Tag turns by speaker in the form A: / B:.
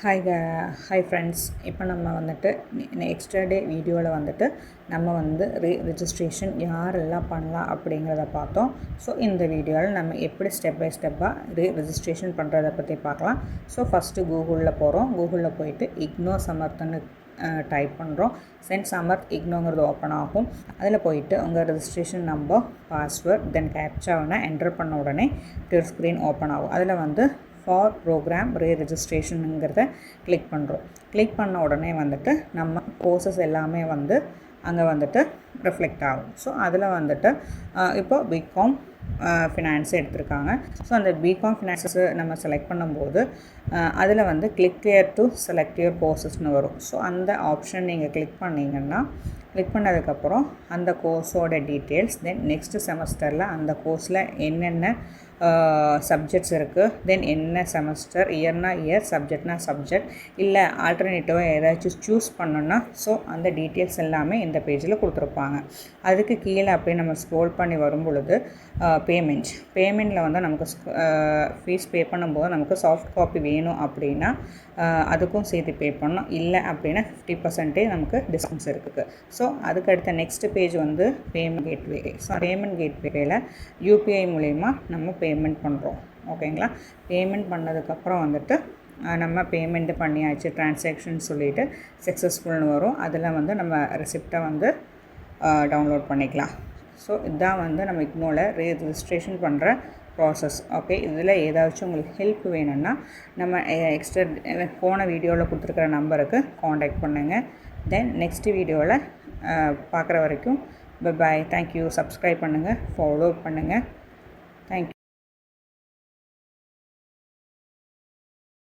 A: Hi friends. இப்போ நம்ம வந்துட்டு நெக்ஸ்ட் டே வீடியோவில் வந்துட்டு நம்ம வந்து ரெஜிஸ்ட்ரேஷன் யாரெல்லாம் பண்ணலாம் அப்படிங்கிறத பார்த்தோம். ஸோ இந்த வீடியோவில் நம்ம எப்படி ஸ்டெப் பை ஸ்டெப்பாக ரெஜிஸ்ட்ரேஷன் பண்ணுறதை பற்றி பார்க்கலாம். ஸோ ஃபஸ்ட்டு கூகுளில் போகிறோம். கூகுளில் போயிட்டு இக்னோ சமர்த்தன்னு டைப் பண்ணுறோம். சமர்த் இக்னோங்கிறது ஓப்பன் ஆகும். அதில் போயிட்டு உங்கள் ரெஜிஸ்ட்ரேஷன் நம்பர், பாஸ்வேர்ட், தென் கேப்சாவை என்டர் பண்ண உடனே ஸ்க்ரீன் ஓப்பன் ஆகும். அதில் வந்து ஃபார் ப்ரோக்ராம் ரெஜிஸ்ட்ரேஷனுங்கிறத கிளிக் பண்ணுறோம். கிளிக் பண்ண உடனே வந்துட்டு நம்ம கோர்சஸ் எல்லாமே வந்து அங்கே வந்துட்டு ரிஃப்ளெக்ட் ஆகும். ஸோ அதில் வந்துட்டு இப்போ பிகாம் ஃபினான்ஸ் எடுத்திருக்காங்க. ஸோ அந்த பிகாம் ஃபினான்ஸஸ் நம்ம செலக்ட் பண்ணும்போது அதில் வந்து click here to select your கோர்சஸ்னு வரும். ஸோ அந்த ஆப்ஷன் நீங்கள் கிளிக் பண்ணிங்கன்னா, கிளிக் பண்ணதுக்கப்புறம் அந்த கோர்ஸோட டீட்டெயில்ஸ், தென் நெக்ஸ்ட் செமஸ்டரில் அந்த கோர்ஸில் என்னென்ன சப்ஜெக்ட்ஸ் இருக்குது, தென் என்ன செமஸ்டர், இயர்னா இயர், சப்ஜெக்ட்னா சப்ஜெக்ட், இல்லை ஆல்டர்னேட்டிவாக ஏதாச்சும் சூஸ் பண்ணோன்னா ஸோ அந்த டீட்டெயில்ஸ் எல்லாமே இந்த பேஜில் கொடுத்துருப்பாங்க. அதுக்கு கீழே அப்படியே நம்ம ஸ்க்ரோல் பண்ணி வரும் பொழுது பேமெண்ட்டில் வந்து நமக்கு ஃபீஸ் பே பண்ணும்போது நமக்கு சாஃப்ட் காப்பி வேணும் அப்படின்னா அதுக்கும் சேர்த்து பே பண்ணணும். இல்லை அப்படின்னா 50% நமக்கு டிஸ்கவுண்ட்ஸ் இருக்குது. ஸோ அதுக்கடுத்த நெக்ஸ்ட் பேஜ் வந்து பேமெண்ட் கேட்வே. ஸோ பேமெண்ட் கேட்வேயில் யூபிஐ மூலயமா நம்ம பேமெண்ட் பண்ணுறோம். ஓகேங்களா? பேமெண்ட் பண்ணதுக்கப்புறம் வந்துட்டு நம்ம பேமெண்ட்டு பண்ணியாச்சு, ட்ரான்சாக்ஷன் சொல்லிவிட்டு சக்ஸஸ்ஃபுல்னு வரும். அதில் வந்து நம்ம ரெசிப்டை வந்து டவுன்லோட் பண்ணிக்கலாம். ஸோ இதுதான் வந்து நம்ம இக்னோவில் ரெஜிஸ்ட்ரேஷன் பண்ணுற ப்ராசஸ். ஓகே, இதில் ஏதாச்சும் உங்களுக்கு ஹெல்ப் வேணும்னா நம்ம எக்ஸ்ட்ரா போன வீடியோவில் கொடுத்துருக்குற நம்பருக்கு காண்டாக்ட் பண்ணுங்கள். தென் நெக்ஸ்ட் வீடியோவில் பார்க்குற வரைக்கும் பை. தேங்க்யூ. சப்ஸ்கிரைப் பண்ணுங்கள், ஃபாலோ பண்ணுங்கள். தேங்க்யூ.